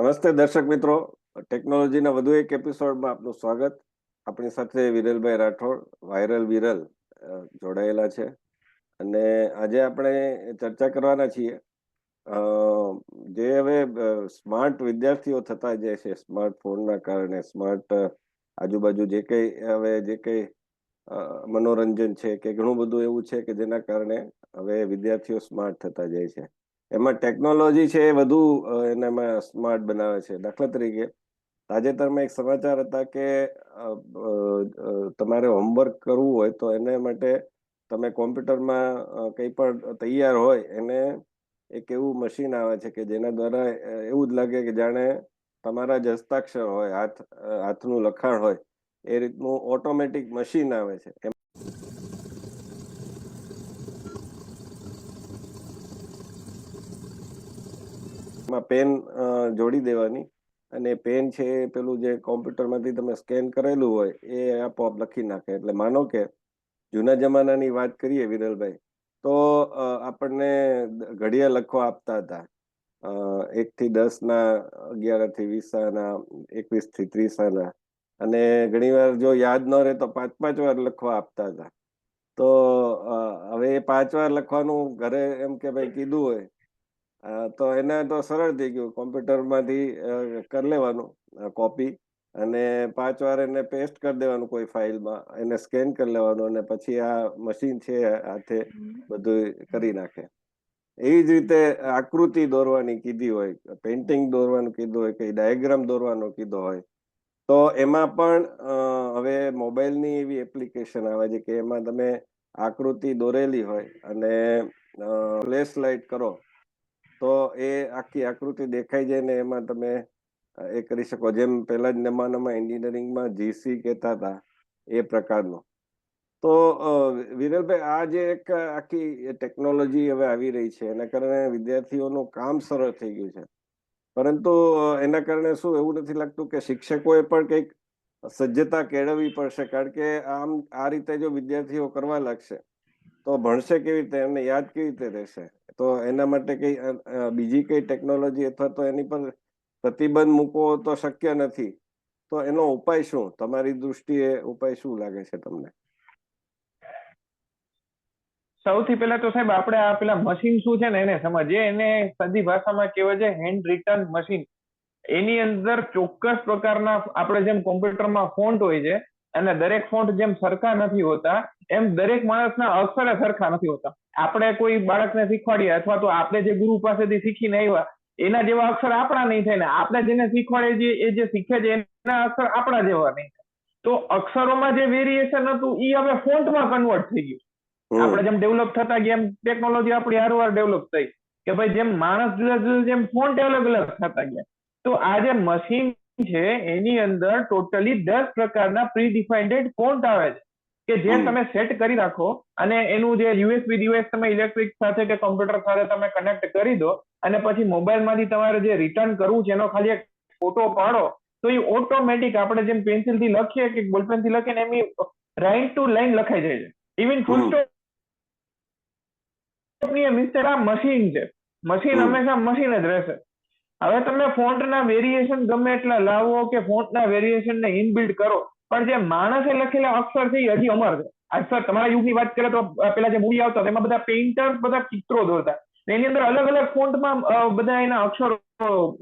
નમસ્તે દર્શક મિત્રો, ટેકનોલોજીના વધુ એક એપિસોડમાં આપનું સ્વાગત. આપણી સાથે વિરલભાઈ રાઠોડ, વાયરલ વિરલ જોડાયેલા છે અને આજે આપણે ચર્ચા કરવાના છીએ જે હવે સ્માર્ટ વિદ્યાર્થીઓ થતા જાય છે સ્માર્ટફોનના કારણે. સ્માર્ટ આજુબાજુ જે કંઈ મનોરંજન છે કે ઘણું બધું એવું છે કે જેના કારણે હવે વિદ્યાર્થીઓ સ્માર્ટ થતા જાય છે. એમાં ટેકનોલોજી છે એ વધુ એનામાં સ્માર્ટ બનાવે છે. દાખલા તરીકે તાજેતરમાં એક સમાચાર હતા કે તમારે હોમવર્ક કરવું હોય તો એને માટે તમે કોમ્પ્યુટરમાં કંઈ પણ તૈયાર હોય એને એક એવું મશીન આવે છે કે જેના દ્વારા એવું જ લાગે કે જાણે તમારા જ હસ્તાક્ષર હોય, હાથનું લખાણ હોય એ રીતનું ઓટોમેટિક મશીન આવે છે. એમાં પેન જોડી દેવાની અને પેન છે એ પેલું જે કોમ્પ્યુટરમાંથી તમે સ્કેન કરેલું હોય એ આપોઆપ લખી નાખે. એટલે માનો કે જૂના જમાનાની વાત કરીએ વિરલભાઈ, તો આપણને ઘડિયા લખવા આપતા હતા. 1 થી 10 ના, 11 થી 20 ના, 21 થી 30 ના, અને ઘણીવાર જો યાદ ન રહે તો 5-5 વાર લખવા આપતા હતા. તો હવે એ 5 વાર લખવાનું ઘરે એમ કે ભાઈ કીધું હોય તો એને તો સરળ થઈ ગયું. કોમ્પ્યુટરમાંથી કરી લેવાનું કોપી અને 5 વાર એને પેસ્ટ કરી દેવાનું કોઈ ફાઇલમાં, એને સ્કેન કરી લેવાનું અને પછી આ મશીન છે હાથે બધું કરી નાખે. એવી જ રીતે આકૃતિ દોરવાની કીધી હોય, પેઇન્ટિંગ દોરવાનું કીધું હોય, કે ડાયાગ્રામ દોરવાનો કીધો હોય તો એમાં પણ હવે મોબાઈલની એવી એપ્લિકેશન આવે છે કે એમાં તમે આકૃતિ દોરેલી હોય અને ફ્લેશ લાઇટ કરો તો એ આખી આકૃતિ દેખાઈ જાય ને એમાં તમે એ કરી શકો. જેમ પહેલા જ જમાનામાં એન્જિનિયરિંગમાં જીસી કહેતા હતા એ પ્રકારનો. તો વિરલભાઈ, આ જે એક આખી ટેકનોલોજી હવે આવી રહી છે એના કારણે વિદ્યાર્થીઓનું કામ સરળ થઈ ગયું છે, પરંતુ એના કારણે શું એવું નથી લાગતું કે શિક્ષકોએ પણ કંઈક સજ્જતા કેળવવી પડશે? કારણ કે આ રીતે જો વિદ્યાર્થીઓ કરવા લાગશે તો ભણશે કેવી રીતે, એમને યાદ કેવી રીતે રહેશે? તો એના માટે બીજી કઈ ટેકનોલોજી અથવા તો એની પર પ્રતિબંધ મૂકવો તો શક્ય નથી. તો એનો ઉપાય શું, તમારી દૃષ્ટિએ ઉપાય શું લાગે છે તમને? સૌથી પહેલા તો સાહેબ આપણે આ પેલા મશીન શું છે ને એને સમજીએ. એને સાદી ભાષામાં કહેવાય છે હેન્ડ રિટન મશીન. એની અંદર ચોક્કસ પ્રકારના, આપણે જેમ કોમ્પ્યુટરમાં ફોન્ટ હોય છે અને દરેક ફોન્ટ જેમ સરખા નથી હોતા એમ દરેક માણસના અક્ષર સરખા નથી હોતા. આપણે કોઈ બાળકને શીખવાડીએ અથવા તો આપણે જે ગુરુ પાસેથી શીખીને આવ્યા એના જેવા અક્ષર આપણા નહીં થાય ને આપણે જેને શીખવાડીએ છીએ એ જે શીખે છે એના અક્ષર આપણા જેવા નહીં થાય. તો અક્ષરોમાં જે વેરિએશન હતું એ હવે ફોન્ટમાં કન્વર્ટ થઈ ગયું. આપણે જેમ ડેવલપ થતા ગયા એમ ટેકનોલોજી આપણી હારવાર ડેવલપ થઈ કે ભાઈ જેમ માણસ જુદા જુદા જેમ ફોન્ટ અલગ અલગ થતા ગયા. તો આ જે મશીન છે એની અંદર ટોટલી 10 પ્રકારના પ્રી ડિફાઇન્ડ ફોન્ટ આવે છે કે જે તમે સેટ કરી રાખો અને એનું જે યુએસબી ડિવાઇસ તમે ઇલેક્ટ્રિક સાથે કે કોમ્પ્યુટર સાથે તમે કનેક્ટ કરી દો અને પછી મોબાઈલમાંથી તમારે જે રિટર્ન કરવું છે એનો ખાલી એક ફોટો પાડો તો એ ઓટોમેટિક આપણે જેમ પેન્સિલથી લખીએ કે બોલપેનથી લખીએ ને એમ લાઈન ટુ લાઈન લખાઈ જાય છે. ઇવન ફૂલ સ્ટોપ મશીન છે. મશીન હંમેશા મશીન જ રહેશે. હવે તમે ફોન્ટના વેરિએશન ગમે એટલા લાવો કે ફોન્ટના વેરિએશનને ઇનબિલ્ડ કરો પણ જે માણસે લખેલા અક્ષર છે એ હજી અમર છે. સર તમારા યુગની વાત કરીએ તો પેલા જે મૂવી આવતા એમાં બધા પેઇન્ટર્સ બધા ચિત્રો દોરતા, એની અંદર અલગ અલગ ફોન્ટમાં બધા એના અક્ષરો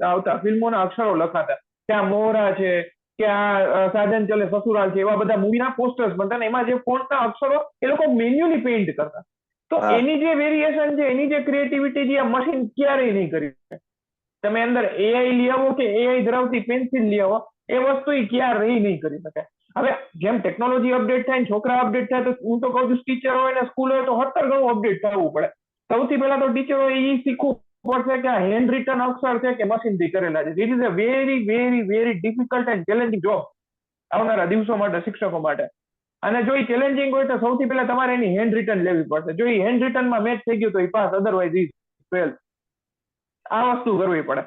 આવતા, ફિલ્મોના અક્ષરો લખાતા કે આ મોહરા છે કે આ સાજન ચલે સસુરાલ છે, એવા બધા મૂવીના પોસ્ટર્સ બનતા ને એમાં જે ફોન્ટના અક્ષરો એ લોકો મેન્યુઅલી પેઇન્ટ કરતા. તો એની જે વેરિએશન છે, એની જે ક્રિએટિવિટી છે, આ મશીન ક્યારેય નહીં કરી શકે. તમે અંદર એઆઈ લઈ આવો કે એઆઈ ધરાવતી પેન્સિલ લઈ આવો, એ વસ્તુ એ ક્યારેય નહીં કરી શકે. હવે જેમ ટેકનોલોજી અપડેટ થાય, છોકરા અપડેટ થાય, તો હું તો કહું છું ટીચર હોય ને સ્કૂલ હોય તો 70 ગણું અપડેટ થવું પડે. સૌથી પહેલા તો ટીચરો એ શીખવું પડશે કે આ હેન્ડ રિટન અક્ષર છે કે મશીનથી કરેલા છે. It is a very very very difficult and challenging job આવનારા દિવસો માટે શિક્ષકો માટે. અને જો એ ચેલેન્જિંગ હોય તો સૌથી પહેલા તમારે એની હેન્ડ રિટન લેવી પડશે. જો એ હેન્ડ રિટનમાં મેચ થઈ ગયું તો એ પાસ, અધરવાઇઝ ઇઝ ફેલ. આ વસ્તુ કરવી પડે.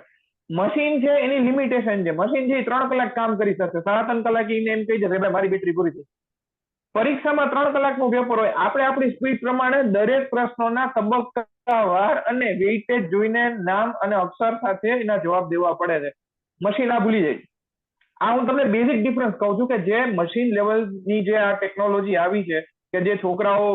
મશીન છે એની લિમિટેશન છે. મશીન છે 3 કલાક કામ કરી શકશે, 3.5 કલાક એને એમ કહી જશે મારી બેટરી પૂરી થઈ. પરીક્ષામાં 3 કલાકનું પેપર હોય, આપણે આપણી સ્પીડ પ્રમાણે દરેક પ્રશ્નોના તબક્કાવાર અને વેઇટેજ જોઈને નામ અને અક્ષર સાથે એના જવાબ દેવા પડે છે. મશીન આ ભૂલી જાય. આ હું તમને બેઝિક ડિફરન્સ કહું છું કે જે મશીન લેવલની જે આ ટેકનોલોજી આવી છે કે જે છોકરાઓ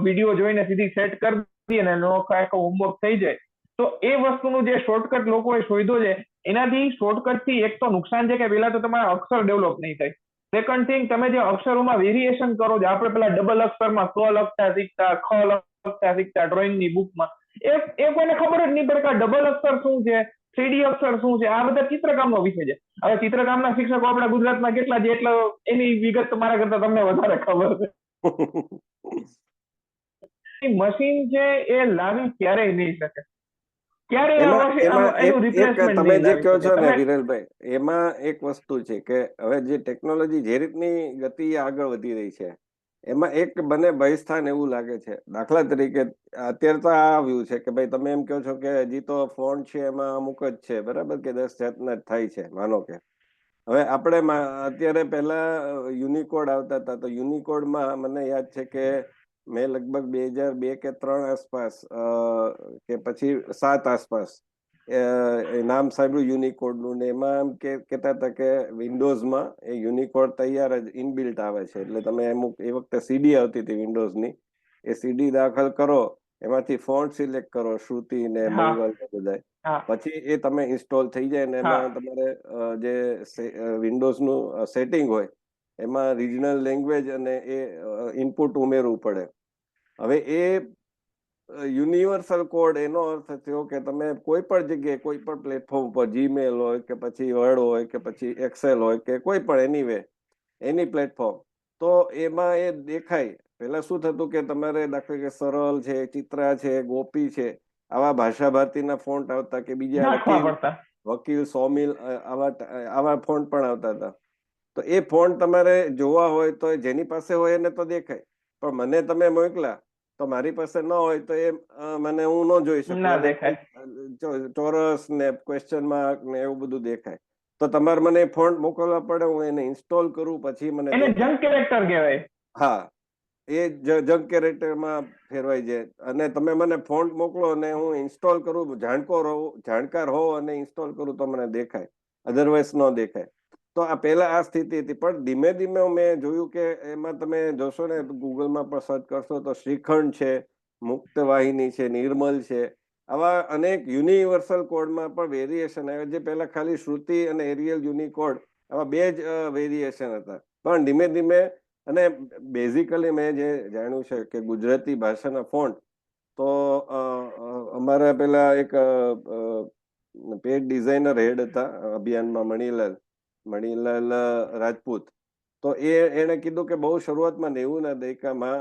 વિડીયો જોઈને સીધી સેટ કરી દે અને એનો આખો હોમવર્ક થઈ જાય, તો એ વસ્તુનું જે શોર્ટકટ લોકોએ શોધ્યો છે એનાથી શોર્ટકટથી એક તો નુકસાન છે કે પહેલા તો તમારા અક્ષર ડેવલપ નહીં થાય. સેકન્ડ થિંગ, તમે જે અક્ષરોમાં વેરિએશન કરો છો, આપણે પેલા ડબલ અક્ષરમાં ક લખતા શીખતા, ખ લખતા શીખતા ડ્રોઈંગની બુકમાં, એ કોઈને ખબર જ નહીં પડે કે ડબલ અક્ષર શું છે, 3D અક્ષર શું છે. આ બધા ચિત્રકામનો વિષય છે. હવે ચિત્રકામના શિક્ષકો આપણા ગુજરાતમાં કેટલા છે એટલે એની વિગત તમારા કરતા તમને વધારે ખબર છે. મશીન છે એ લાવી ક્યારેય નહીં શકે, તમે જે કહો છો ને વિરલભાઈ, એમાં એક વસ્તુ છે કે હવે જે ટેકનોલોજી જે રીતની ગતિ આગળ વધી રહી છે એમાં એક મને ભયસ્થાન એવું લાગે છે. દાખલા તરીકે અત્યારે તો આ આવ્યું છે કે ભાઈ તમે એમ કહો છો કે હજી તો ફોન છે એમાં અમુક જ છે, બરાબર, કે 10 જાતના જ થાય છે. માનો કે હવે આપણે અત્યારે પહેલા યુનિકોડ આવતા હતા, તો યુનિકોડમાં મને યાદ છે કે મેં લગભગ 2002 કે 3 આસપાસ કે પછી 7 આસપાસ નામ સાંભળ્યું યુનિકોડનું, ને એમાં એમ કહેતા હતા કે વિન્ડોઝમાં એ યુનિકોડ તૈયાર જ ઇનબિલ્ટ આવે છે. એટલે તમે અમુક એ વખતે સીડી આવતી હતી વિન્ડોઝની, એ સીડી દાખલ કરો, એમાંથી ફોન્ટ સિલેક્ટ કરો, શ્રુતિ ને મંગલ ને બધા, પછી એ તમે ઇન્સ્ટોલ થઈ જાય ને એમાં તમારે જે વિન્ડોઝનું સેટિંગ હોય એમાં રિજનલ લેંગ્વેજ અને એ ઇનપુટ ઉમેરવું પડે. હવે એ યુનિવર્સલ કોડ, એનો અર્થ થયો કે તમે કોઈ પણ જગ્યાએ કોઈ પણ પ્લેટફોર્મ પર, જીમેલ હોય કે પછી વર્ડ હોય કે પછી એક્સેલ હોય કે કોઈ પણ એનીવે એની પ્લેટફોર્મ, તો એમાં એ દેખાય. પહેલા શું થતું કે તમારે દાખલા કે સરળ છે, ચિત્રા છે, ગોપી છે, આવા ભાષા ભારતીના ફોન્ટ આવતા, કે બીજા વકીલ સોમિલ આવા ફોન્ટ પણ આવતા હતા. તો એ ફોન્ટ તમારે જોવા હોય તો જેની પાસે હોય એને તો દેખાય, પણ મને તમે મોકલા તો મારી પાસે ન હોય તો એ મને હું ન જોઈ શકું. ચોરસ ને ક્વેશ્ચન માર્ક ને એવું બધું દેખાય. તો તમારે મને ફોન્ટ મોકલવા પડે, હું એને ઇન્સ્ટોલ કરું પછી મને જંક કેરેક્ટર કહેવાય. હા, એ જંક કેરેક્ટરમાં ફેરવાઈ જાય. અને તમે મને ફોન્ટ મોકલો અને હું ઇન્સ્ટોલ કરું, જાણકાર હોઉં અને ઇન્સ્ટોલ કરું તો મને દેખાય, અધરવાઇઝ ન દેખાય. તો આ પહેલા આ સ્થિતિ હતી, પણ ધીમે ધીમે મેં જોયું કે એમાં તમે જોશો ને, ગૂગલમાં પણ સર્ચ કરશો તો શ્રીખંડ છે, મુક્ત વાહિની છે, નિર્મલ છે, આવા અનેક યુનિવર્સલ કોડમાં પણ વેરિએશન આવે. જે પહેલા ખાલી શ્રુતિ અને એરિયલ યુનિકોડ, આવા 2 જ વેરિએશન હતા. પણ ધીમે ધીમે, અને બેઝિકલી મેં જે જાણ્યું છે કે ગુજરાતી ભાષાના ફોન્ટ તો અમારા પેલા એક પેડ ડિઝાઇનર હેડ હતા અભિયાનમાં, મણીલાલ રાજપૂત, તો એને કીધું કે બહુ શરૂઆતમાં 90ના દયકામાં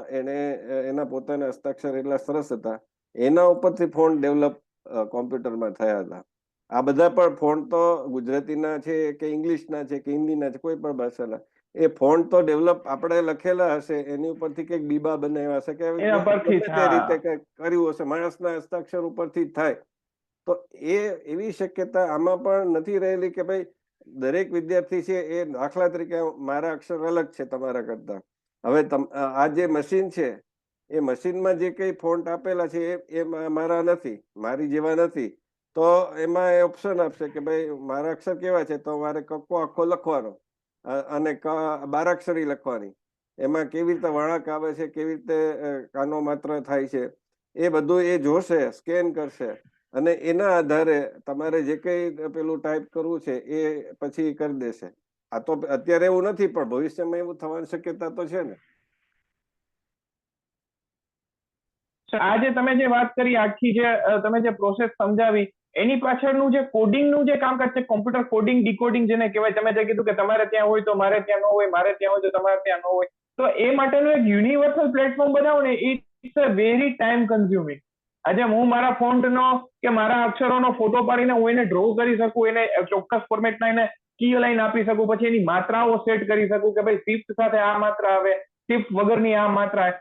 એના પોતાના હસ્તાક્ષર એટલા સરસ હતા, એના ઉપરથી ફોન્ટ ડેવલપ કોમ્પ્યુટરમાં થયા હતા. આ બધા પણ ફોન્ટ તો ગુજરાતીના છે કે ઇંગ્લિશના છે કે હિન્દીના છે, કોઈ પણ ભાષાના, એ ફોન્ટ તો ડેવલપ આપણે લખેલા હશે, એની ઉપરથી કંઈક બીબા બનાવ્યા હશે કે ગમે તે રીતે કંઈક કર્યું હશે, માણસના હસ્તાક્ષર ઉપરથી જ થાય. તો એવી શક્યતા આમાં પણ નથી રહેલી કે ભાઈ દરેક વિદ્યાર્થી છે એ, દાખલા તરીકે મારા અક્ષર અલગ છે તમારા કરતા, હવે આ જે મશીન છે એ મશીનમાં જે કઈ ફોન્ટ આપેલા છે એ મારા નથી, મારી જેવા નથી, તો એમાં એ ઓપ્શન આપશે કે ભાઈ મારા અક્ષર કેવા છે, તો મારે કક્કો આખો લખવાનો અને બારાક્ષરી લખવાની, એમાં કેવી રીતે વળાંક આવે છે, કેવી રીતે કાનો માત્ર થાય છે, એ બધું એ જોશે, સ્કેન કરશે, અને એના આધારે તમારે જે કઈ પેલું ટાઈપ કરવું છે એ પછી કરી દેશે. આ તો અત્યારે એવું નથી, પણ ભવિષ્યમાં એવું થવાની શક્યતા તો છે ને. આજે તમે જે વાત કરી, આખી જે તમે જે પ્રોસેસ સમજાવી, એની પાછળનું જે કોડિંગનું જે કામકાજ છે, કોમ્પ્યુટર કોડિંગ ડીકોડિંગ જેને કહેવાય, તમે જે કીધું કે તમારે ત્યાં હોય તો મારે ત્યાં ન હોય, મારે ત્યાં હોય તો તમારે ત્યાં ન હોય, તો એ માટેનું એક યુનિવર્સલ પ્લેટફોર્મ બનાવો ને, it's a very time consuming. આજે હું મારા ફોન્ટનો કે મારા અક્ષરોનો ફોટો પાડીને હું એને ડ્રો કરી શકું, એને ચોક્કસ ફોર્મેટમાં એને કી લાઈન આપી શકું, પછી એની માત્રાઓ સેટ કરી શકું કે ભાઈ શિફ્ટ સાથે આ માત્રા આવે, શિફ્ટ વગરની આ માત્રા આવે.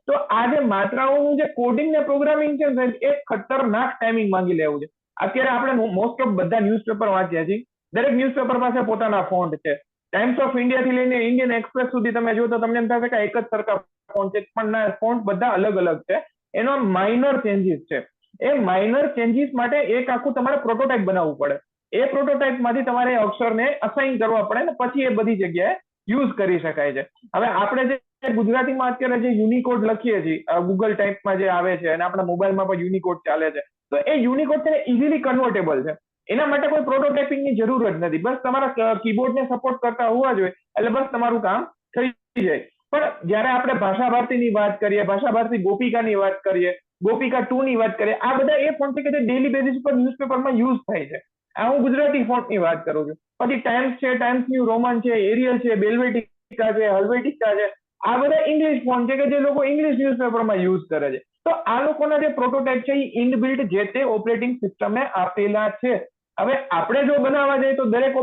તો આ જે માત્રાઓનું જે કોડિંગ ને પ્રોગ્રામિંગ છે એ ખતરનાક ટાઈમિંગ માંગી લેવું છે. અત્યારે આપણે મોસ્ટ ઓફ બધા ન્યૂઝપેપર વાંચ્યા છીએ, દરેક ન્યૂઝપેપર પાસે પોતાના ફોન્ટ છે. ટાઈમ્સ ઓફ ઇન્ડિયા થી લઈને ઇન્ડિયન એક્સપ્રેસ સુધી તમે જો તો તમને એમ થશે કે એક જ સરખા ફોન્ટ છે, પણ ફોન્ટ બધા અલગ અલગ છે. એનો માઇનર ચેન્જીસ છે. એ માઇનર ચેન્જીસ માટે એક આખું તમારે પ્રોટોટાઇપ બનાવવું પડે. એ પ્રોટોટાઇપમાંથી તમારે એ અક્ષરને અસાઇન કરવા પડે ને પછી એ બધી જગ્યાએ યુઝ કરી શકાય છે. હવે આપણે જે ગુજરાતીમાં અત્યારે જે યુનિકોડ લખીએ છીએ ગૂગલ ટાઈપમાં જે આવે છે અને આપણા મોબાઈલમાં પણ યુનિકોડ ચાલે છે, તો એ યુનિકોડ છે ઇઝીલી કન્વર્ટેબલ છે. એના માટે કોઈ પ્રોટોટાઇપિંગની જરૂર જ નથી. બસ તમારા કીબોર્ડને સપોર્ટ કરતા હોવા જોઈએ એટલે બસ તમારું કામ થઈ જાય. પણ જ્યારે આપણે ભાષા ભારતીની વાત કરીએ, ભાષા ભારતી ગોપિકાની વાત કરીએ, ગોપિકા 2 ની વાત કરીએ, આ બધા એ ફોન્ટ છે કે જે ડેલી બેઝિસ પર ન્યૂઝપેપરમાં યુઝ થાય છે. આ હું ગુજરાતી ફોન્ટની વાત કરું છું. પછી ટાઈમ્સ છે, ટાઈમ્સ ન્યૂ રોમન છે, એરિયલ છે, બેલ્વેટિકા છે, હલ્વેટિકા છે, આ બધા ઇંગ્લિશ ફોન્ટ છે કે જે લોકો ઇંગ્લિશ ન્યૂઝપેપરમાં યુઝ કરે છે. તો આ લોકોના જે પ્રોટોટાઇપ છે એ ઇનબિલ્ટ જે તે ઓપરેટિંગ સિસ્ટમને આપેલા છે. હવે આપણે જો બનાવવા જઈએ તો દરેક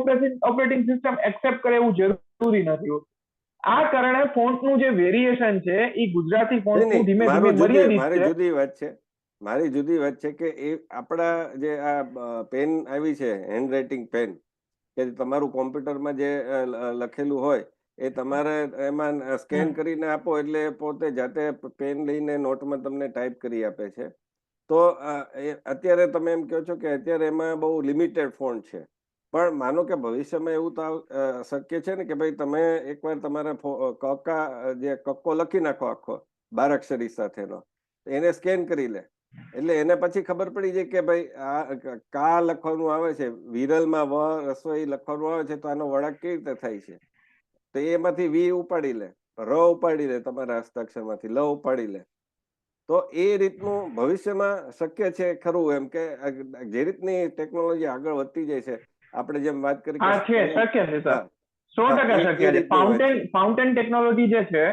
ઓપરેટિંગ સિસ્ટમ એક્સેપ્ટ કરે એવું જરૂરી નથી હોતું. આ કારણે ફોન્ટનું જે વેરિએશન છે એ ગુજરાતી ફોન્ટનું ધીમે ધીમે મર્યાદિત મારી છે. જુદી વાત છે કે એ આપણા જે આ પેન આવી છે, હેન્ડરાઇટિંગ પેન, કે તમારું કોમ્પ્યુટરમાં જે લખેલું હોય એ તમારે એમાં સ્કેન કરીને આપો એટલે પોતે જાતે પેન લઈને નોટમાં તમને ટાઈપ કરી આપે છે. તો અત્યારે તમે એમ કહો છો કે અત્યારે એમાં બહુ લિમિટેડ ફોન્ટ છે, પણ માનો કે ભવિષ્યમાં એવું તો શક્ય છે ને કે ભાઈ તમે એકવાર તમારા કક્કો લખી નાખો આખો 12 અક્ષરી સાથેનો, એને સ્કેન કરી લે એટલે એને પછી ખબર પડી જાય કે ભાઈ આ કા લખવાનું આવે છે, વિરલમાં વ રસોઈ લખવાનું આવે છે, તો આનો વળાંક કેવી રીતે થાય છે, તો એમાંથી વી ઉપાડી લે, ર ઉપાડી લે, તમારા હસ્તાક્ષરમાંથી લ ઉપાડી લે. તો એ રીતનું ભવિષ્યમાં શક્ય છે ખરું? એમ કે જે રીતની ટેકનોલોજી આગળ વધતી જાય છે, આપણે જેમ વાત કરી કે હા છે, શક્ય છે સર, 100% શક્ય છે. ફાઉન્ટેન ટેકનોલોજી જે છે,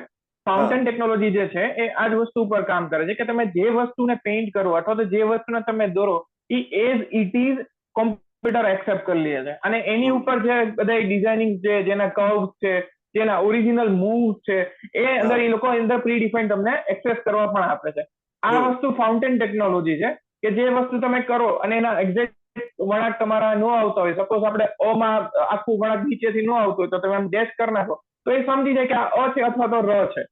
ફાઉન્ટેન ટેકનોલોજી જે છે એ આ જ વસ્તુ ઉપર કામ કરે છે કે તમે જે વસ્તુને પેઇન્ટ કરો અથવા તો જે વસ્તુને તમે દોરો એ as it is computer accept કરી લે છે અને એની ઉપર જે બધા ડિઝાઇનિંગ છે, જેના કર્વ્સ છે, જેના ઓરિજિનલ મૂવ્સ છે, એ અંદર એ લોકો અંદર પ્રી ડિફાઇન તમને એક્સેસ કરવા પણ આપે છે. આ વસ્તુ ફાઉન્ટેન ટેકનોલોજી છે કે જે વસ્તુ તમે કરો અને એના એક્ઝેક્ટ વળાંક તમારા ન આવતા હોય, સપોઝ આપણે અ માં આખું વળાંક નીચેથી ન આવતું હોય તો તમે આમ ડેશ કરી નાખો તો એ સમજી જાય કે આ અ છે અથવા તો ર છે.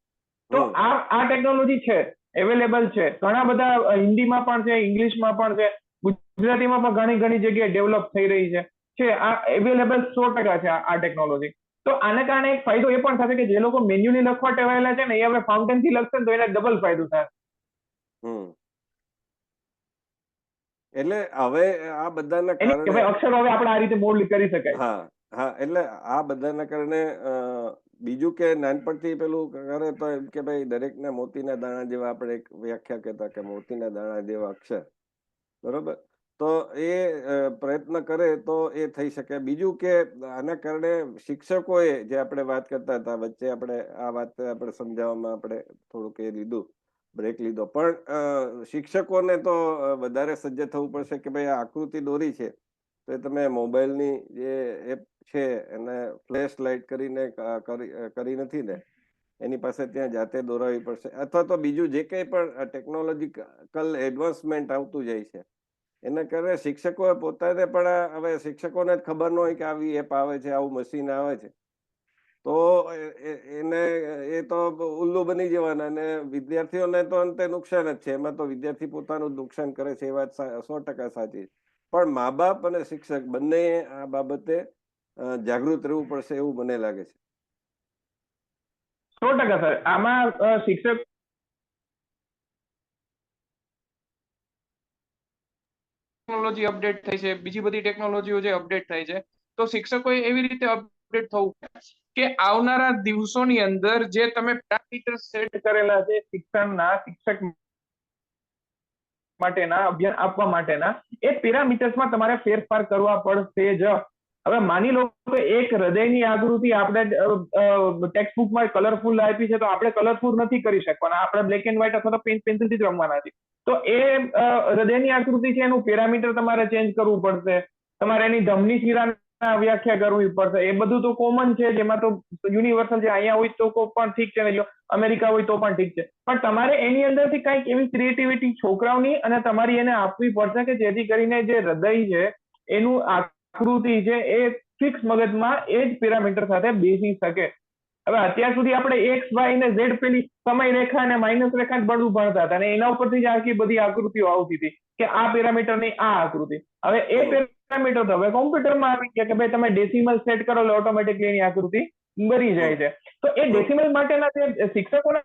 તો આ ટેકનોલોજી છે, અવેલેબલ છે, ઘણા બધા હિન્દીમાં પણ છે, ઇંગ્લિશમાં પણ છે, ગુજરાતીમાં પણ ઘણી જગ્યાએ ડેવલપ થઈ રહી છે. આ અવેલેબલ 100% છે આ ટેકનોલોજી. તો આને કારણે એક ફાયદો એ પણ થશે કે જે લોકો મેન્યુઅલી લખવા ટેવાયેલા છે ને એ હવે ફાઉન્ટેન થી લખશે ને તો એને ડબલ ફાયદો થાય. એટલે હવે આ બધાના કારણે અક્ષરો હવે આપણે આ રીતે મોલ્ડ કરી શકાય. હા, એટલે આ બધાના કારણે બીજું કે નાનપણથી પેલું કરે તો એમ કે ભાઈ દરેકના મોતીના દાણા જેવા, આપણે એક વ્યાખ્યા કહેતા કે મોતીના દાણા જેવા અક્ષર, બરોબર? તો એ પ્રયત્ન કરે તો એ થઈ શકે. બીજું કે આના કારણે શિક્ષકોએ, જે આપણે વાત કરતા હતા વચ્ચે, આપણે આ વાત આપણે સમજાવવામાં આપણે થોડુંક એ લીધું, બ્રેક લીધો, પણ શિક્ષકોને તો વધારે સજ્જ થવું પડશે કે ભાઈ આ આકૃતિ દોરી છે તો એ તમે મોબાઈલની જે એપ છે એને ફ્લેશ લાઇટ કરીને કરી નથી ને, એની પાસે ત્યાં જાતે દોરાવવી પડશે. અથવા તો બીજું જે કંઈ પણ ટેકનોલોજીકલ એડવાન્સમેન્ટ આવતું જાય છે એના કારણે શિક્ષકોએ પોતાને પણ, હવે શિક્ષકોને જ ખબર ન હોય કે આવી એપ આવે છે, આવું મશીન આવે છે, તો એને એ તો ઉલ્લુ બની જવાના અને વિદ્યાર્થીઓને તો અંતે નુકસાન જ છે. એમાં તો વિદ્યાર્થી પોતાનું નુકસાન કરે છે, એ વાત 100% સાચી. પણ મા બાપ અને શિક્ષક બંને આ બાબતે જાગૃત રહેવું પડશે એવું મને લાગે છે. 100% સર. આમાં શિક્ષક ટેકનોલોજી અપડેટ થઈ છે, બીજી બધી ટેકનોલોજીઓ જે અપડેટ થઈ છે, તો શિક્ષકોએ એવી રીતે અપડેટ થવું કે આવનારા દિવસોની અંદર જે તમે પેરામીટર સેટ કરેલા છે શિક્ષણના, શિક્ષક માટેના, અભ્યાસ આપવા માટેના, એ પેરામીટર્સમાં તમારે ફેરફાર કરવા પડશે જ. હવે માની લો કે એક હૃદયની આકૃતિ આપણે ટેક્સ્ટ બુકમાં કલરફુલ આપી છે તો આપણે કલરફુલ નથી કરી શકવાના, આપણે બ્લેક એન્ડ વ્હાઇટ અથવા તો પેન્સિલથી જ રમવાના છે. તો એ હૃદયની આકૃતિ છે એનું પેરામીટર તમારે ચેન્જ કરવું પડશે, તમારે એની ધમની શિરાની વ્યાખ્યા કરવી પડશે. એ બધું તો કોમન છે, જેમાં તો યુનિવર્સલ છે. અહીંયા હોય તો પણ ઠીક છે, અમેરિકા હોય તો પણ ઠીક છે, પણ તમારે એની અંદરથી કંઈક એવી ક્રિએટિવિટી છોકરાઓની અને તમારી એને આપવી પડશે કે જેથી કરીને જે હૃદય છે એનું આકૃતિ છે એ ફિક્સ મગજમાં એ જ પેરામીટર સાથે બેસી શકે. હવે અત્યાર સુધી આપણે એક્સ વાય ને ઝેડ પેલી સમય રેખા અને માઇનસ રેખા જ બધું ભણતા હતા, અને એના ઉપરથી જ આખી બધી આકૃતિઓ આવતી હતી કે આ પેરામીટર ની આ આકૃતિ. હવે એ પેરામીટર તો હવે કોમ્પ્યુટરમાં આવી ગયા કે ભાઈ તમે ડેસિમલ સેટ કરો એટલે ઓટોમેટિકલી એની આકૃતિ બની જાય છે. તો એ ડેસિમલ માટેના જે શિક્ષકોને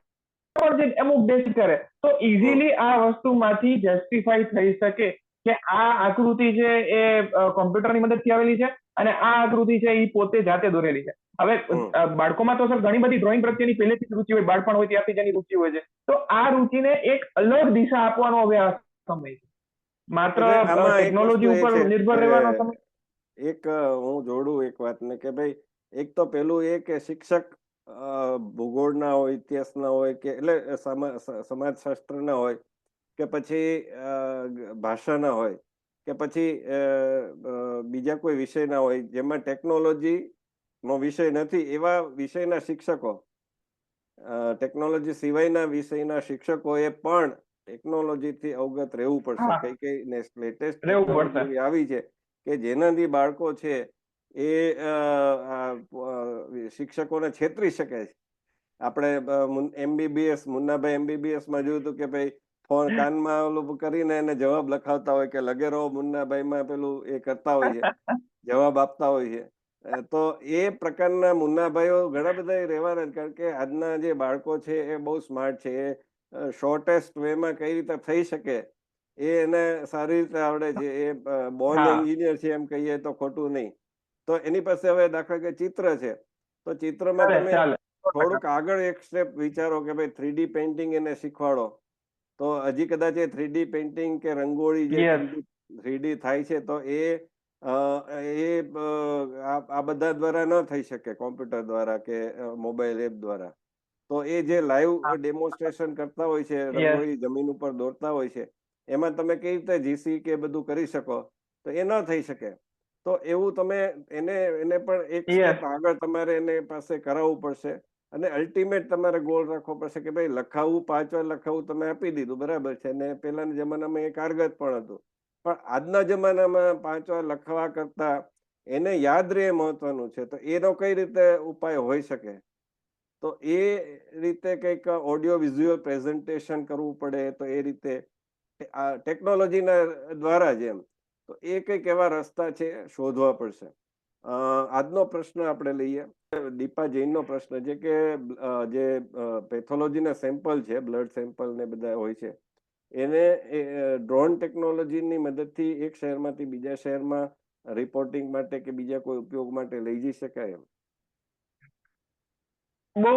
પણ જે અમુક ડેસ કરે તો ઇઝીલી આ વસ્તુમાંથી જસ્ટિફાઈ થઈ શકે કે આ આકૃતિ છે એ કોમ્પ્યુટરની મદદથી આવેલી છે અને આ આકૃતિ છે એ પોતે જાતે દોરેલી છે. હવે બાળકોમાં તો સર ઘણી બધી ડ્રોઈંગ પ્રત્યેની પહેલેથી જ રુચિ હોય, બાળપણ હોય ત્યારથી જેની રુચિ હોય છે, તો આ રુચિને એક અલગ દિશા આપવાનો હવે આ સમય છે. માત્ર ટેકનોલોજી ઉપર નિર્ભર રહેવાનો સમય. એક હું જોડું એક વાતને કે ભાઈ એક તો પેલું એ કે શિક્ષક ભૂગોળના હોય, ઇતિહાસના હોય કે એટલે સમાજશાસ્ત્રના હોય કે પછી ભાષાના હોય કે પછી બીજા કોઈ વિષયના હોય જેમાં ટેકનોલોજી નો વિષય નથી એવા વિષયના શિક્ષકો, ટેકનોલોજી સિવાયના વિષયના શિક્ષકોએ પણ ટેકનોલોજીથી અવગત રહેવું પડશે. કઈ કઈ લેટેસ્ટ ટેકનોલોજી આવી છે કે જેનાથી બાળકો છે એ શિક્ષકોને છેતરી શકે છે. આપણે એમબીબીએસ મુન્નાભાઈ એમબીબીએસ માં જોયું હતું કે ભાઈ ફોન કાનમાં ઓલું કરીને એને જવાબ લખાવતા હોય કે લગે રહો મુન્નાભાઈમાં પેલું એ કરતા હોય છે, જવાબ આપતા હોય છે. તો એ પ્રકારના મુન્નાભાઈઓ ઘણા બધા રહેવાના, કારણ કે આજના જે બાળકો છે એ બહુ સ્માર્ટ છે. એ શોર્ટેસ્ટ વેમાં કઈ રીતે થઈ શકે એ એને સારી રીતે આવડે છે. એ બોર્ન એન્જિનિયર છે એમ કહીએ તો ખોટું નહીં. તો એની પાસે હવે દાખલા કે ચિત્ર છે તો ચિત્રમાં તમે થોડુંક આગળ એક સ્ટેપ વિચારો કે ભાઈ 3D પેઇન્ટિંગ એને શીખવાડો તો હજી કદાચ એ 3D પેઇન્ટિંગ કે રંગોળી જે 3D થાય છે તો એ આ બધા દ્વારા ન થઈ શકે, કોમ્પ્યુટર દ્વારા કે મોબાઈલ એપ દ્વારા. તો એ જે લાઈવ ડેમોન્સ્ટ્રેશન કરતા હોય છે, રંગોળી જમીન ઉપર દોરતા હોય છે, એમાં તમે કઈ રીતે જીસી કે બધું કરી શકો, તો એ ન થઈ શકે. તો એવું તમે એને પણ એક સ્ટેપ આગળ તમારે એને પાસે કરાવવું પડશે અને અલ્ટિમેટ તમારે ગોલ રાખવો પડશે કે ભાઈ લખાવવું 5 વાર લખાવવું તમે આપી દીધું બરાબર છે ને પેલાના જમાનામાં એ કારગત પણ હતું, પણ આજના જમાનામાં 5 વાર લખવા કરતા એને યાદ રહે મહત્વનું છે. તો એનો કઈ રીતે ઉપાય હોઈ શકે? તો એ રીતે કંઈક ઓડિયો વિઝ્યુઅલ પ્રેઝન્ટેશન કરવું પડે. તો એ રીતે આ ટેકનોલોજીના દ્વારા જ એમ તો એ કંઈક એવા રસ્તા છે શોધવા પડશે. આજનો પ્રશ્ન આપણે લઈએ. દીપા જૈનનો પ્રશ્ન છે કે જે પેથોલોજીના સેમ્પલ છે, બ્લડ સેમ્પલ ને બધા હોય છે, એને ડ્રોન ટેકનોલોજીની મદદથી એક શહેરમાંથી બીજા શહેરમાં રિપોર્ટિંગ માટે કે બીજા કોઈ ઉપયોગ માટે લઈ જઈ શકાય એમ? બહુ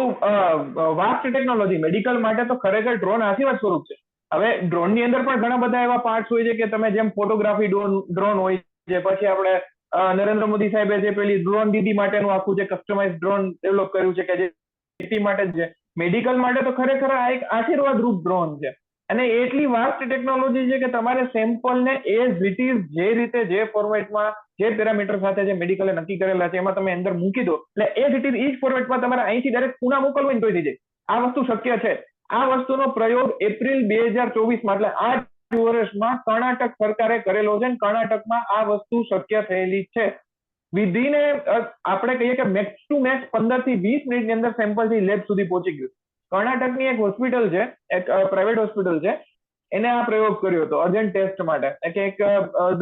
વાસ્ટ ટેકનોલોજી. મેડિકલ માટે તો ખરેખર ડ્રોન આશીર્વાદ સ્વરૂપ છે. હવે ડ્રોનની અંદર પણ ઘણા બધા એવા પાર્ટ્સ હોય છે કે તમે જેમ ફોટોગ્રાફી ડ્રોન હોય છે, પછી આપણે નરેન્દ્ર મોદી સાહેબે જે પેલી ડ્રોન દીદી માટેનું આખું જે કસ્ટમાઇઝ ડ્રોન ડેવલપ કર્યું છે કે જે ખેતી માટે જ છે. મેડિકલ માટે તો ખરેખર આ એક આશીર્વાદ રૂપ ડ્રોન છે અને એટલી વાસ્ટ ટેકનોલોજી છે કે તમારે સેમ્પલને એઝ ઇટ ઇઝ જે રીતે જે ફોર્મેટમાં જે પેરામીટર સાથે જે મેડિકલે નક્કી કરેલા છે એમાં તમે અંદર મૂકી દો એટલે એઝ ઇટ ઇઝ ઈ જ ફોર્મેટમાં તમારે અહીંથી ડાયરેક્ટ પુના મોકલવું ને તો થઈ જાય. આ વસ્તુ શક્ય છે. આ વસ્તુનો પ્રયોગ એપ્રિલ 2024માં એટલે 8 વર્ષમાં કર્ણાટક સરકારે કરેલો છે. કર્ણાટકમાં આ વસ્તુ શક્ય થયેલી છે. વિધિન આપણે કહીએ કે મેક્સ ટુ મેક્સ 15 થી 20 મિનિટની અંદર સેમ્પલથી લેબ સુધી પહોંચી ગયું. કર્ણાટકની એક હોસ્પિટલ છે, એક પ્રાઇવેટ હોસ્પિટલ છે, એને આ પ્રયોગ કર્યો હતો અર્જન્ટ ટેસ્ટ માટે કે એક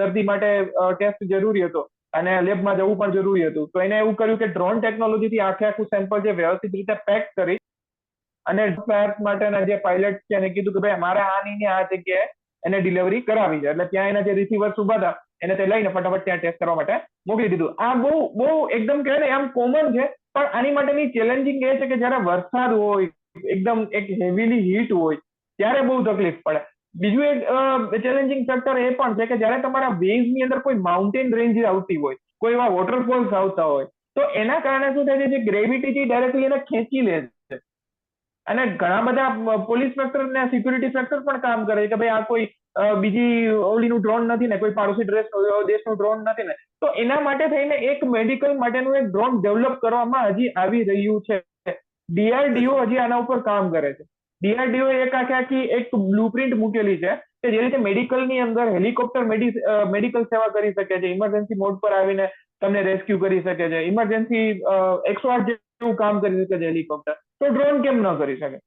દર્દી માટે ટેસ્ટ જરૂરી હતો અને લેબમાં જવું પણ જરૂરી હતું. તો એને એવું કર્યું કે ડ્રોન ટેકનોલોજીથી આખું સેમ્પલ જે વ્યવસ્થિત રીતે પેક કરી અને માટેના જે પાયલટ છે એને કીધું કે ભાઈ મારે આની આ જગ્યાએ એને ડિલિવરી કરાવી છે. એટલે ત્યાં એના જે રિસીવર્સ ઉભા હતા એને તે લઈને ફટાફટ ત્યાં ટેસ્ટ કરવા માટે મોકલી દીધું. આ બહુ એકદમ કહેવાય ને આમ કોમન છે, પણ આની માટેની ચેલેન્જિંગ એ છે કે જયારે વરસાદ હોય, એકદમ એક હેવીલી હીટ હોય ત્યારે બહુ તકલીફ પડે. બીજું એક ચેલેન્જિંગ ફેક્ટર એ પણ છે કે જયારે તમારા વેવ્સની અંદર કોઈ માઉન્ટેન રેન્જ આવતી હોય, કોઈ એવા વોટરફોલ્સ આવતા હોય, તો એના કારણે શું થાય છે કે ગ્રેવિટી થી ડાયરેક્ટલી એને ખેંચી લે છે અને ઘણા બધા પોલીસ ફેક્ટર ને સિક્યુરિટી ફેક્ટર પણ કામ કરે છે કે ભાઈ આ કોઈ બીજી ઓલીનું ડ્રોન નથી ને, કોઈ પાડોશી દેશનું ડ્રોન નથી ને. તો એના માટે થઈને એક મેડિકલ માટેનું એક ડ્રોન ડેવલપ કરવામાં હજી આવી રહ્યું છે. ડીઆરડીઓ હજી આના ઉપર કામ કરે છે. ડીઆરડીઓ એક આખી એક બ્લુપ્રિન્ટ મૂકેલી છે કે જે રીતે મેડિકલની અંદર હેલિકોપ્ટર મેડિકલ સેવા કરી શકે છે, ઇમરજન્સી મોડ પર આવીને તમને રેસ્ક્યુ કરી શકે છે, ઇમરજન્સી 108 જેવું કામ કરી શકે છે હેલિકોપ્ટર, તો ડ્રોન કેમ ન કરી શકે?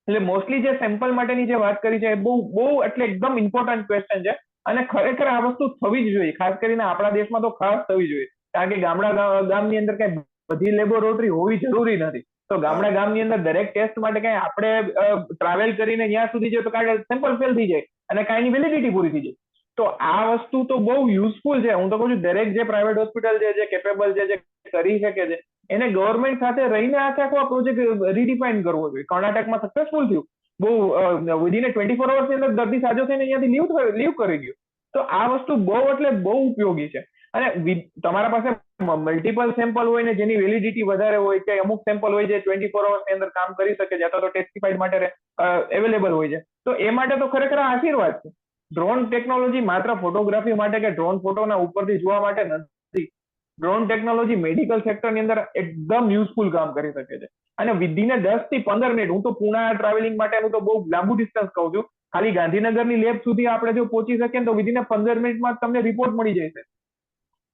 એટલે મોસ્ટલી જે સેમ્પલ માટેની જે વાત કરી છે એ બહુ બહુ એટલે એકદમ ઇમ્પોર્ટન્ટ ક્વેશ્ચન છે, અને ખરેખર આ વસ્તુ થવી જ જોઈએ, ખાસ કરીને આપણા દેશમાં તો ખાસ થવી જોઈએ, કારણ કે ગામની અંદર કઈ બધી લેબોરેટરી હોવી જરૂરી નથી. તો ગામડા ગામની અંદર દરેક ટેસ્ટ માટે કઈ આપણે ટ્રાવેલ કરીને ત્યાં સુધી જઈએ તો કાંઈ સેમ્પલ ફેલ થઈ જાય અને કાંઈની વેલિડિટી પૂરી થઈ જાય. તો આ વસ્તુ તો બહુ યુઝફુલ છે. હું તો કહું છું દરેક જે પ્રાઇવેટ હોસ્પિટલ છે, જે કેપેબલ છે, જે કરી શકે છે, એને ગવર્મેન્ટ સાથે રહીને આખો આ પ્રોજેક્ટ રીડિફાઇન કરવો જોઈએ. કર્ણાટકમાં સક્સેસફુલ થયું, બહુ વિધિન 24 અવર્સની અંદર દર્દી સાજો થઈને અહીંયાથી લીવ કરી ગયો. તો આ વસ્તુ બહુ એટલે બહુ ઉપયોગી છે. અને તમારા પાસે મલ્ટિપલ સેમ્પલ હોય ને જેની વેલિડિટી વધારે હોય, કે અમુક સેમ્પલ હોય જે 24 અવર્સની અંદર કામ કરી શકે છે, અથવા તો ટેસ્ટિફાઈડ માટે અવેલેબલ હોય છે, તો એ માટે તો ખરેખર આશીર્વાદ છે. ડ્રોન ટેકનોલોજી માત્ર ફોટોગ્રાફી માટે કે ડ્રોન ફોટોના ઉપરથી જોવા માટે નથી. ડ્રોન ટેકનોલોજી મેડિકલ સેક્ટરની અંદર એકદમ યુઝફુલ કામ કરી શકે છે. અને વિધિન 10 થી 15 મિનિટ, હું તો પુણા ટ્રાવેલિંગ માટેનું તો બહુ લાંબુ ડિસ્ટન્સ કહું છું, ખાલી ગાંધીનગરની લેબ સુધી આપણે જો પહોંચી શકીએ ને તો વિધિન 15 મિનિટમાં તમને રિપોર્ટ મળી જશે.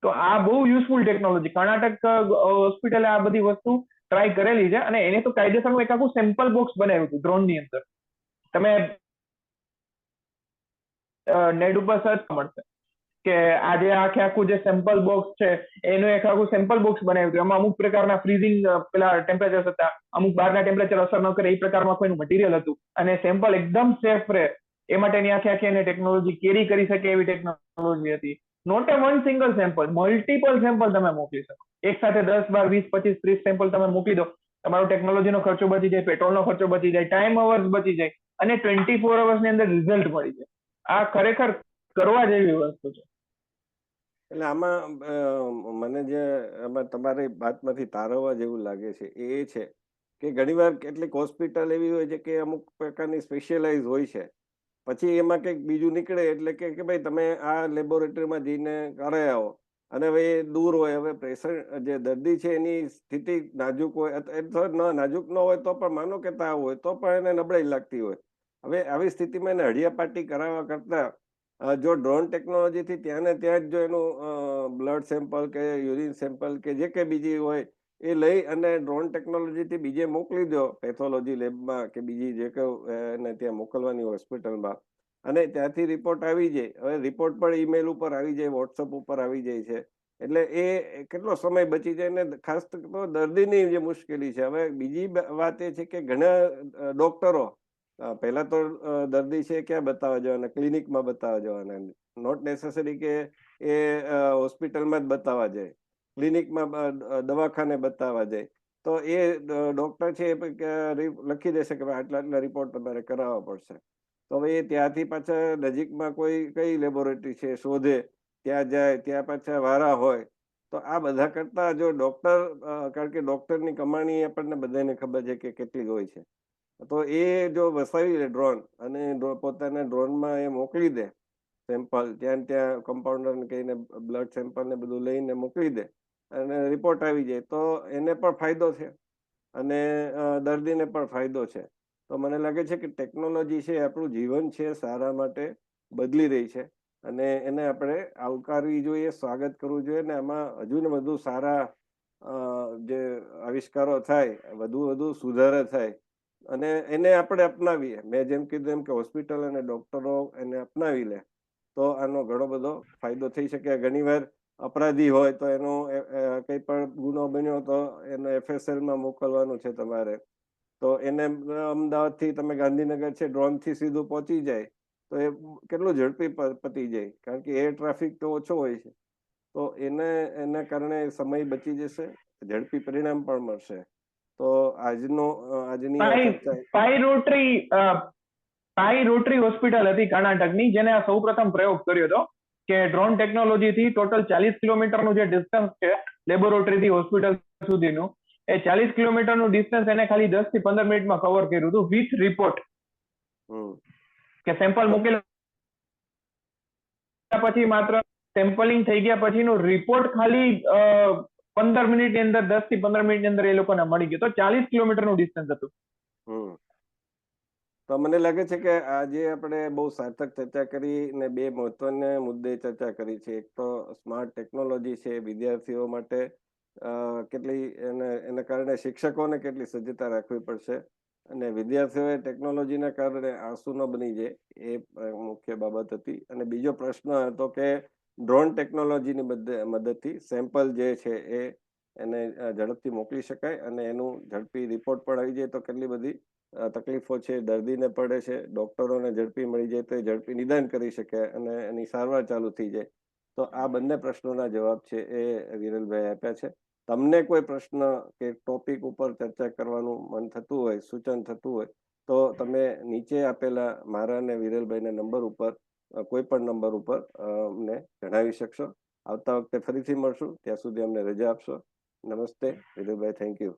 તો આ બહુ યુઝફુલ ટેકનોલોજી, કર્ણાટક હોસ્પિટલે આ બધી વસ્તુ ટ્રાય કરેલી છે, અને એને તો કાયદેસરનું એક આખું સેમ્પલ બોક્સ બનાવ્યું હતું ડ્રોનની અંદર. તમે નેટ ઉપર સર્ચ મળશે કે આજે આખું જે સેમ્પલ બોક્સ છે એનું એક આખું સેમ્પલ બોક્સ બનાવ્યું હતું. એમાં અમુક પ્રકારના ફ્રીઝિંગ પેલા ટેમ્પરેચર હતા, અમુક બહારના ટેમ્પરેચર અસર ન કરે એ પ્રકારમાં કોઈનું મટીરિયલ હતું, અને સેમ્પલ એકદમ સેફ રહે એ માટેની આખી એને ટેકનોલોજી કેરી કરી શકે એવી ટેકનોલોજી હતી. Not a one single sample, multiple sample તમે મોકલી શકો. એક સાથે 10, 12, 20, 25, 30 સેમ્પલ તમે મોકલી દો, તમારો ટેકનોલોજીનો ખર્ચો બચી જાય, પેટ્રોલનો ખર્ચો બચી જાય, ટાઈમ અવર્સ બચી જાય, અને 24 અવર્સની અંદર રિઝલ્ટ મળી જાય. આ ખરેખર કરવા જેવી વસ્તુ છે. એટલે આમાં મને જે આમાં તમારી વાતમાંથી તારવવા જેવું લાગે છે એ છે કે ઘણીવાર કેટલીક હોસ્પિટલ એવી હોય છે કે અમુક પ્રકારની સ્પેશિયલાઇઝ હોય છે, પછી એમાં કંઈક બીજું નીકળે એટલે કે ભાઈ તમે આ લેબોરેટરીમાં જઈને કરાવી આવો, અને હવે એ દૂર હોય, હવે પેશન્ટ જે દર્દી છે એની સ્થિતિ નાજુક હોય, નાજુક ન હોય તો પણ માનો કે તાવ હોય તો પણ એને નબળાઈ લાગતી હોય. હવે આવી સ્થિતિમાં એને હડિયાપાટી કરાવવા કરતાં જો ડ્રોન ટેકનોલોજીથી ત્યાં ને ત્યાં જ જો એનું બ્લડ સેમ્પલ કે યુરિન સેમ્પલ કે જે કંઈ બીજી હોય એ લઈ અને ડ્રોન ટેકનોલોજીથી બીજે મોકલી દો પેથોલોજી લેબમાં કે બીજી જે કંઈ એને ત્યાં મોકલવાની હોસ્પિટલમાં, અને ત્યાંથી રિપોર્ટ આવી જાય. હવે રિપોર્ટ પણ ઈમેલ ઉપર આવી જાય, વોટ્સઅપ ઉપર આવી જાય છે, એટલે એ કેટલો સમય બચી જાય. ને ખાસ તો દર્દીની જે મુશ્કેલી છે. હવે બીજી વાત એ છે કે ઘણા ડોક્ટરો પહેલા તો દર્દી છે ક્યાં બતાવવા જવાના, ક્લિનિકમાં બતાવવા જવાના, નોટ નેસેસરી કે એ હોસ્પિટલમાં જ બતાવવા જાય, ક્લિનિકમાં દવાખાને બતાવવા જાય, તો એ ડોક્ટર છે એ લખી દેશે કે આટલા આટલા રિપોર્ટ તમારે કરાવવા પડશે. તો હવે એ ત્યાંથી પાછા નજીકમાં કોઈ કઈ લેબોરેટરી છે શોધે, ત્યાં જાય, ત્યાં પાછા વારા હોય. તો આ બધા કરતા જો ડોક્ટર, કારણ કે ડોક્ટરની કમાણી આપણને બધાને ખબર છે કે કેટલી હોય છે, તો એ જો વસાવી લે ડ્રોન અને પોતાના ડ્રોનમાં એ મોકલી દે સેમ્પલ, ત્યાં કમ્પાઉન્ડરને કહીને બ્લડ સેમ્પલ ને બધું લઈને મોકલી દે અને રિપોર્ટ આવી જાય, તો એને પણ ફાયદો છે અને દર્દીને પણ ફાયદો છે. તો મને લાગે છે કે ટેકનોલોજી છે આપણું જીવન છે સારા માટે બદલી રહી છે, અને એને આપણે આવકારવી જોઈએ, સ્વાગત કરવું જોઈએ, ને આમાં હજુ ને વધુ સારા જે આવિષ્કારો થાય, વધુ સુધારા થાય, અને એને આપણે અપનાવીએ. મેં જેમ કીધું એમ કે હોસ્પિટલ અને ડોક્ટરો એને અપનાવી લે તો આનો ઘણો બધો ફાયદો થઈ શકે. ઘણીવાર અપરાધી હોય તો એનો કંઈ પણ ગુનો બન્યો તો એને FSLમાં મોકલવાનું છે તમારે, તો એને અમદાવાદથી તમે ગાંધીનગર છે ડ્રોનથી સીધું પહોંચી જાય તો એ કેટલું ઝડપી પતી જાય, કારણ કે એર ટ્રાફિક તો ઓછો હોય છે. તો એના કારણે સમય બચી જશે, ઝડપી પરિણામ પણ મળશે. તો આજની આ ચર્ચા પાઈ રોટરી હોસ્પિટલ હતી કર્ણાટકની, જેને આ સૌપ્રથમ પ્રયોગ કર્યો હતો કે ડ્રોન ટેકનોલોજીથી ટોટલ 40 કિલોમીટરનું જે ડિસ્ટન્સ છે લેબોરેટરીથી હોસ્પિટલ સુધીનું, એ 40 કિલોમીટરનું ડિસ્ટન્સ એને ખાલી 10 થી 15 મિનિટમાં કવર કર્યું હતું વિથ રિપોર્ટ. કે સેમ્પલ મૂકેલા પછી માત્ર સેમ્પલિંગ થઈ ગયા પછીનો રિપોર્ટ ખાલી 15 મિનિટની અંદર, 10 થી 15 મિનિટની અંદર એ લોકોને મળી ગયો. તો 40 કિલોમીટરનું ડિસ્ટન્સ હતું. તો મને લાગે છે કે આજે આપણે બહુ સાર્થક ચર્ચા કરી ને બે મહત્વના મુદ્દે ચર્ચા કરી છે. એક તો સ્માર્ટ ટેકનોલોજી છે વિદ્યાર્થીઓ માટે કેટલી એના કારણે શિક્ષકોને કેટલી સજ્જતા રાખવી પડશે અને વિદ્યાર્થીઓએ ટેકનોલોજીના કારણે આળસુ ન બની જાય એ મુખ્ય બાબત હતી. અને બીજો પ્રશ્ન હતો કે ડ્રોન ટેકનોલોજીની મદદથી સેમ્પલ જે છે એને ઝડપથી મોકલી શકાય અને એનું ઝડપી રિપોર્ટ પણ આવી જાય તો કેટલી બધી તકલીફો છે દર્દીને પડે છે, ડોક્ટરોને ઝડપી મળી જાય તો એ ઝડપી નિદાન કરી શકે અને એની સારવાર ચાલુ થઈ જાય. તો આ બંને પ્રશ્નોના જવાબ છે એ વિરલભાઈ આપ્યા છે. તમને કોઈ પ્રશ્ન કે ટોપિક ઉપર ચર્ચા કરવાનું મન થતું હોય, સૂચન થતું હોય તો તમે નીચે આપેલા મારા અને વિરલભાઈના નંબર ઉપર કોઈ પણ નંબર ઉપર અમને જણાવી શકશો. આવતા વખતે ફરીથી મળશું. ત્યાં સુધી અમને રજા આપશો. નમસ્તે વિરલભાઈ, થેન્ક યુ.